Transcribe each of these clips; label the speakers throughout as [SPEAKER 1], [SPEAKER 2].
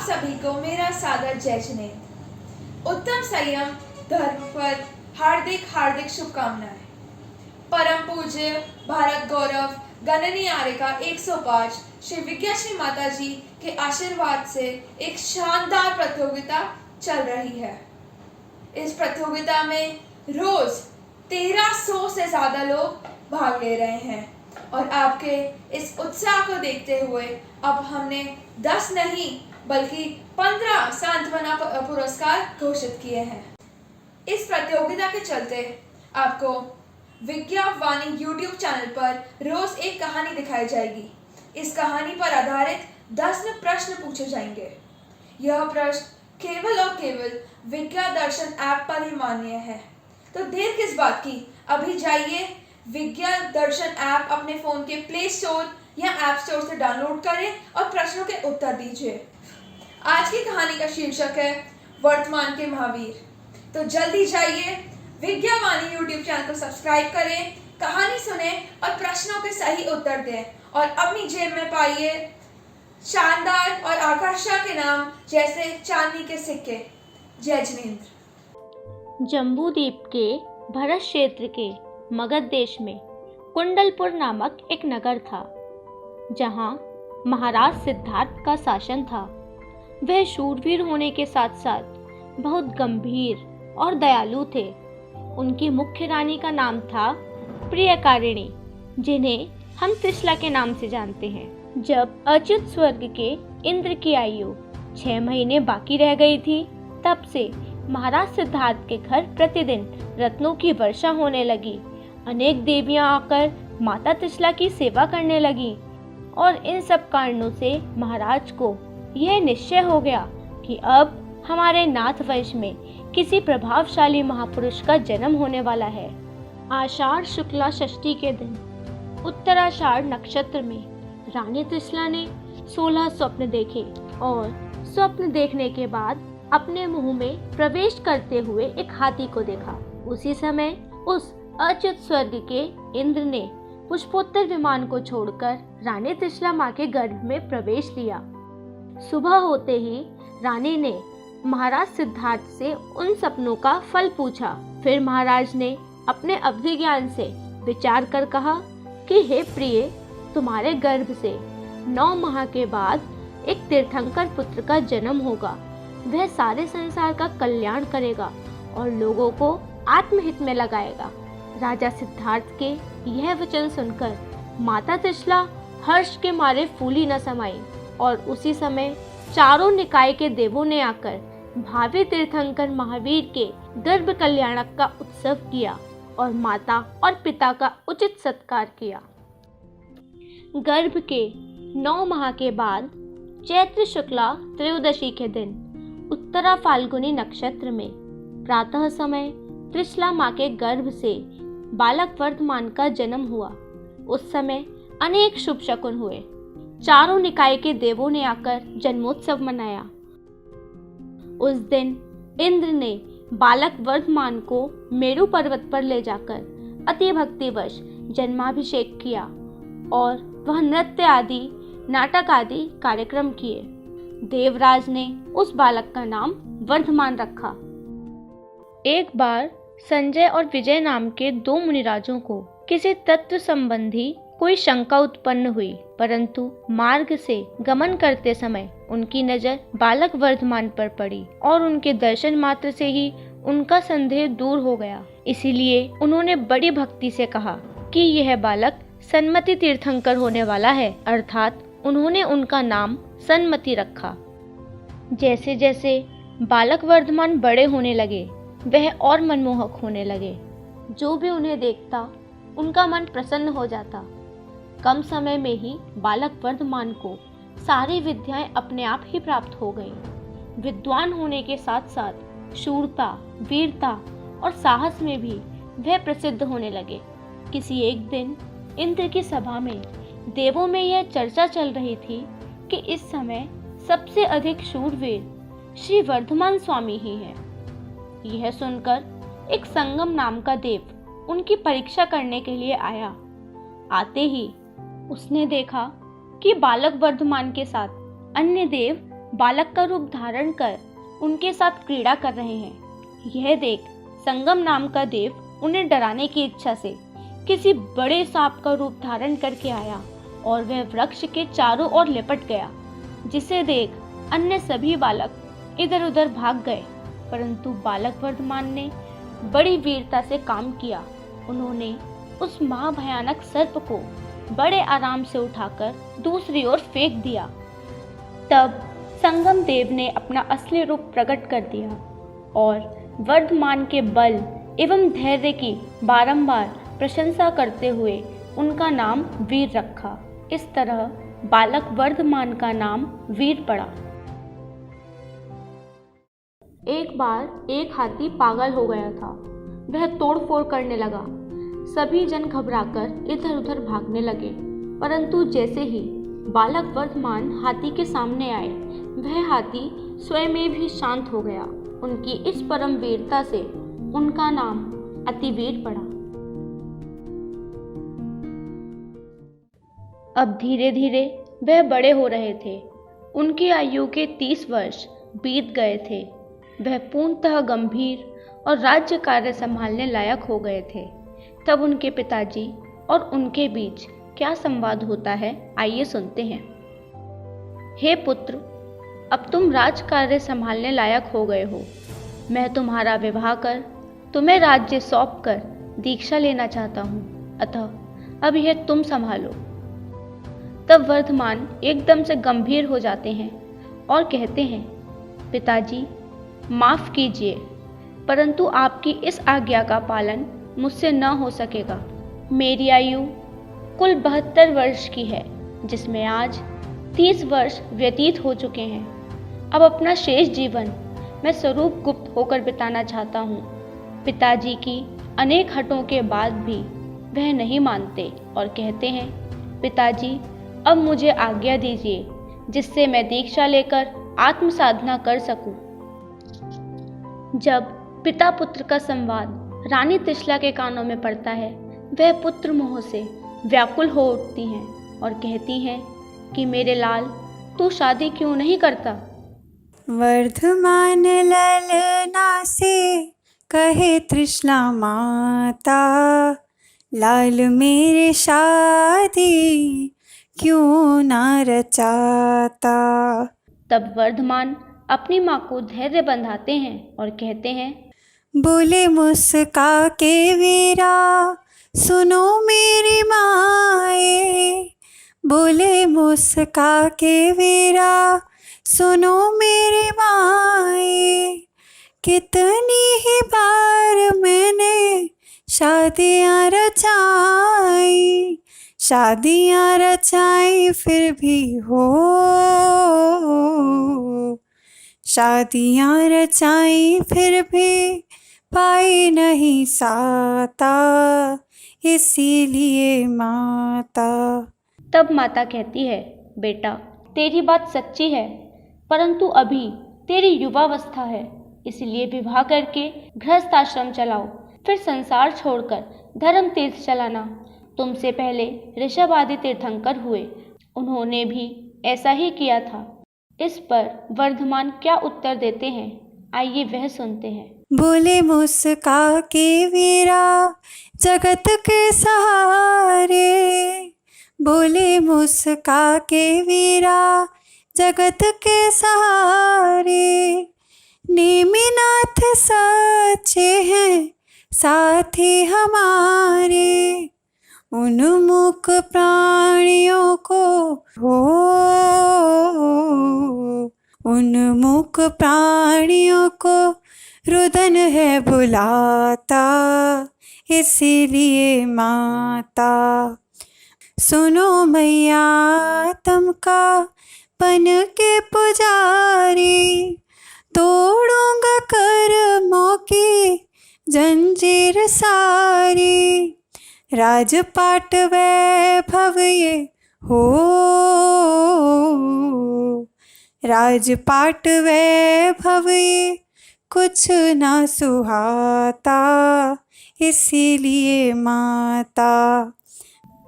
[SPEAKER 1] सभी को मेरा सादर जय जिनेंद्र। उत्तम संयम धर्म पर हार्दिक हार्दिक शुभकामनाएं। परम पूज्य भारत गौरव गणनी आर्यका 105 श्री विज्ञाश्री माता जी के आशीर्वाद से एक शानदार प्रतियोगिता चल रही है। इस प्रतियोगिता में रोज 1300 से ज्यादा लोग भाग ले रहे हैं और आपके इस उत्साह को देखते हुए अब हमने 10 नहीं बल्कि 15 सांत्वना पुरस्कार घोषित किए हैं। इस प्रतियोगिता के चलते आपको विज्ञापवाणी YouTube चैनल पर रोज एक कहानी दिखाई जाएगी। इस कहानी पर आधारित 10 प्रश्न पूछे जाएंगे। यह प्रश्न केवल और केवल विज्ञा दर्शन ऐप पर ही मान्य है। तो देर किस बात की, अभी जाइए विज्ञा दर्शन ऐप अपने फोन के प्ले स्टोर या ऐप स्टोर से डाउनलोड करें और प्रश्नों के उत्तर दीजिए। आज की कहानी का शीर्षक है वर्तमान के महावीर। तो जल्दी जाइए विज्ञावाणी YouTube चैनल को सब्सक्राइब करें, कहानी सुने और प्रश्नों के सही उत्तर दें और अपनी जेब में पाइए शानदार और आकर्षक के नाम जैसे चांदी के सिक्के। जय जिनेंद्र।
[SPEAKER 2] जम्बूद्वीप के भरत क्षेत्र के मगध देश में कुंडलपुर नामक एक नगर था, जहां महाराज सिद्धार्थ का शासन था। वह शूरवीर होने के साथ साथ बहुत गंभीर और दयालु थे। उनकी मुख्य रानी का नाम था प्रियकारिणी, जिन्हें हम त्रिशला के नाम से जानते हैं। जब अच्युत स्वर्ग के इंद्र की आयु 6 महीने बाकी रह गई थी, तब से महाराज सिद्धार्थ के घर प्रतिदिन रत्नों की वर्षा होने लगी। अनेक देवियां आकर माता त्रिशला की सेवा करने लगी और इन सब कारणों से महाराज को यह निश्चय हो गया कि अब हमारे नाथ वंश में किसी प्रभावशाली महापुरुष का जन्म होने वाला है। आषाढ़ शुक्ला षष्ठी के दिन उत्तराषाढ़ नक्षत्र में रानी त्रिशला ने 16 स्वप्न देखे और स्वप्न देखने के बाद अपने मुंह में प्रवेश करते हुए एक हाथी को देखा। उसी समय उस अच्युत स्वर्ग के इंद्र ने पुष्पोत्तर विमान को छोड़कर रानी त्रिशला माँ के गर्भ में प्रवेश लिया। सुबह होते ही रानी ने महाराज सिद्धार्थ से उन सपनों का फल पूछा। फिर महाराज ने अपने अवधि ज्ञान से विचार कर कहा कि हे प्रिय, तुम्हारे गर्भ से 9 माह के बाद एक तीर्थंकर पुत्र का जन्म होगा। वह सारे संसार का कल्याण करेगा और लोगों को आत्महित में लगाएगा। राजा सिद्धार्थ के यह वचन सुनकर माता त्रिशला हर्ष के मारे फूली न समाई और उसी समय चारों निकाय के देवों ने आकर भावी तीर्थंकर महावीर के गर्भ कल्याणक का उत्सव किया और माता और पिता का उचित सत्कार किया। गर्भ के 9 माह के बाद चैत्र शुक्ला त्रयोदशी के दिन उत्तरा फाल्गुनी नक्षत्र में प्रातः समय त्रिशला माँ के गर्भ से बालक वर्धमान का जन्म हुआ। उस समय अनेक शुभ शकुन हुए। चारों निकाय के देवों ने आकर जन्मोत्सव मनाया। उस दिन इंद्र ने बालक वर्धमान को मेरु पर्वत पर ले जाकर अति भक्तिवश जन्माभिषेक किया और वह नृत्य आदि नाटक आदि कार्यक्रम किए। देवराज ने उस बालक का नाम वर्धमान रखा। एक बार संजय और विजय नाम के 2 मुनिराजों को किसी तत्व संबंधी कोई शंका उत्पन्न हुई, परंतु मार्ग से गमन करते समय उनकी नजर बालक वर्धमान पर पड़ी और उनके दर्शन मात्र से ही उनका संदेह दूर हो गया। इसीलिए उन्होंने बड़ी भक्ति से कहा कि यह बालक सन्मति तीर्थंकर होने वाला है, अर्थात उन्होंने उनका नाम सन्मति रखा। जैसे जैसे बालक वर्धमान बड़े होने लगे, वह और मनमोहक होने लगे। जो भी उन्हें देखता उनका मन प्रसन्न हो जाता। कम समय में ही बालक वर्धमान को सारी विद्याएं अपने आप ही प्राप्त हो गईं। विद्वान होने के साथ साथ शूरता, वीरता और साहस में भी वह प्रसिद्ध होने लगे। किसी एक दिन इंद्र की सभा में देवों में यह चर्चा चल रही थी कि इस समय सबसे अधिक शूरवीर श्री वर्धमान स्वामी ही है। यह सुनकर एक संगम नाम का देव उनकी परीक्षा करने के लिए आया। आते ही उसने देखा कि बालक वर्धमान के साथ अन्य देव बालक का रूप धारण कर उनके साथ क्रीड़ा कर रहे हैं। यह देख संगम नाम का देव उन्हें डराने की इच्छा से किसी बड़े सांप का रूप धारण करके आया और वह वृक्ष के चारों ओर लिपट गया, जिसे देख अन्य सभी बालक इधर उधर भाग गए। परंतु बालक वर्धमान ने बड़ी वीरता से काम किया। उन्होंने उस महाभयानक सर्प को बड़े आराम से उठाकर दूसरी ओर फेंक दिया। तब संगम देव ने अपना असली रूप प्रकट कर दिया और वर्धमान के बल एवं धैर्य की बारंबार प्रशंसा करते हुए उनका नाम वीर रखा। इस तरह बालक वर्धमान का नाम वीर पड़ा। एक बार एक हाथी पागल हो गया था। वह तोड़फोड़ करने लगा। सभी जन घबराकर इधर उधर भागने लगे। परंतु जैसे ही बालक वर्धमान हाथी के सामने आए, वह हाथी स्वयं भी शांत हो गया। उनकी इस परम वीरता से उनका नाम अतिवीर पड़ा। अब धीरे धीरे वह बड़े हो रहे थे। उनकी आयु के 30 वर्ष बीत गए थे। वह पूर्णतः गंभीर और राज्य कार्य संभालने लायक हो गए थे। तब उनके पिताजी और उनके बीच क्या संवाद होता है, आइए सुनते हैं। हे पुत्र, अब तुम राज कार्य संभालने लायक हो गए हो। मैं तुम्हारा विवाह कर तुम्हें राज्य सौंप कर दीक्षा लेना चाहता हूँ, अतः अब यह तुम संभालो। तब वर्धमान एकदम से गंभीर हो जाते हैं और कहते हैं, पिताजी माफ़ कीजिए, परंतु आपकी इस आज्ञा का पालन मुझसे न हो सकेगा। मेरी आयु कुल 72 वर्ष की है, जिसमें आज 30 वर्ष व्यतीत हो चुके हैं। अब अपना शेष जीवन मैं स्वरूप गुप्त होकर बिताना चाहता हूँ। पिताजी की अनेक हटों के बाद भी वह नहीं मानते और कहते हैं, पिताजी अब मुझे आज्ञा दीजिए, जिससे मैं दीक्षा लेकर आत्म साधना कर सकूं। जब पिता पुत्र का संवाद रानी त्रिशला के कानों में पड़ता है, वह पुत्र मोह से व्याकुल हो उठती हैं और कहती हैं कि मेरे लाल, तू शादी क्यों नहीं करता।
[SPEAKER 3] वर्धमान ललना से कहे त्रिशला माता, लाल मेरे शादी क्यों ना रचाता।
[SPEAKER 2] तब वर्धमान अपनी माँ को धैर्य बंधाते हैं और कहते हैं,
[SPEAKER 3] बोले मुस्का के वीरा, सुनो मेरी माए। बोले मुस्का के वीरा, सुनो मेरी माए। कितनी ही बार मैंने शादियाँ रचाई, शादियाँ रचाई फिर भी हो, शादियाँ रचाई फिर भी पाई नहीं साता, इसीलिए माता।
[SPEAKER 2] तब माता कहती है, बेटा तेरी बात सच्ची है, परंतु अभी तेरी युवावस्था है, इसलिए विवाह करके गृहस्थ आश्रम चलाओ, फिर संसार छोड़कर धर्म तीर्थ चलाना। तुमसे पहले ऋषभ आदि तीर्थंकर हुए, उन्होंने भी ऐसा ही किया था। इस पर वर्धमान क्या उत्तर देते हैं, आइए वह सुनते हैं।
[SPEAKER 3] बोले मुस्का के वीरा, जगत के सहारे। बोले मुस्का के वीरा, जगत के सहारे। नेमिनाथ सच्चे हैं साथी हमारे, उन्मुख प्राणियों को हो, उन्मुख प्राणियों को रुदन है बुलाता, इसीलिए माता। सुनो मैया तम का बन के पुजारी, तोड़ूंगा कर्मों की जंजीर सारी। राजपाट वैभव ये हो, राजपाट वैभव ये कुछ ना सुहाता, इसीलिए माता।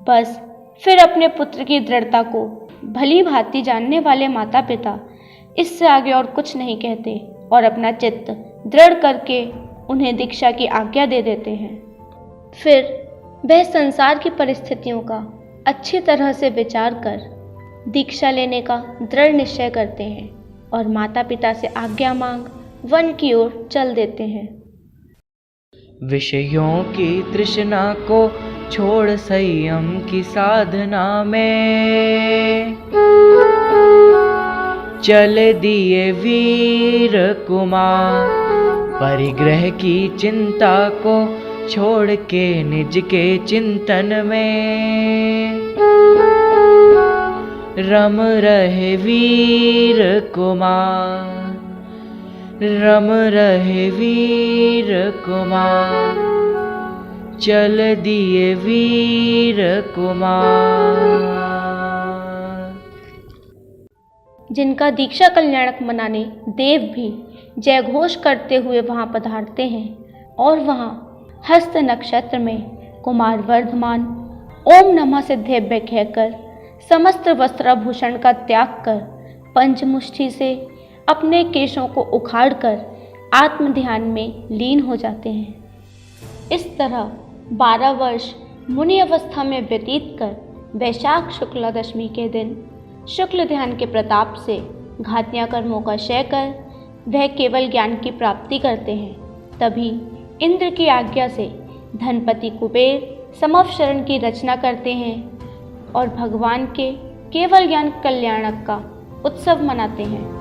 [SPEAKER 2] बस फिर अपने पुत्र की दृढ़ता को भली भांति जानने वाले माता पिता इससे आगे और कुछ नहीं कहते और अपना चित्त दृढ़ करके उन्हें दीक्षा की आज्ञा दे देते हैं। फिर वह संसार की परिस्थितियों का अच्छी तरह से विचार कर दीक्षा लेने का दृढ़ निश्चय करते हैं और माता पिता से आज्ञा मांग वन की ओर चल देते हैं।
[SPEAKER 4] विषयों की तृष्णा को छोड़ संयम की साधना में चल दिए वीर कुमार। परिग्रह की चिंता को छोड़ के निज के चिंतन में रम रहे वीर कुमार, रम रहे वीर कुमार, चल दिए वीर कुमार।
[SPEAKER 2] जिनका दीक्षा कल्याणक मनाने देव भी जय घोष करते हुए वहां पधारते हैं और वहां हस्त नक्षत्र में कुमार वर्धमान ओम नमः सिद्धेभ्य कहकर समस्त वस्त्राभूषण का त्याग कर पंचमुष्टि से अपने केशों को उखाड़कर आत्म ध्यान में लीन हो जाते हैं। इस तरह 12 वर्ष मुनि अवस्था में व्यतीत कर वैशाख शुक्ला दशमी के दिन शुक्ल ध्यान के प्रताप से घातिया कर्मों का क्षय कर वह केवल ज्ञान की प्राप्ति करते हैं। तभी इंद्र की आज्ञा से धनपति कुबेर समवशरण की रचना करते हैं और भगवान के केवल ज्ञान कल्याणक का उत्सव मनाते हैं।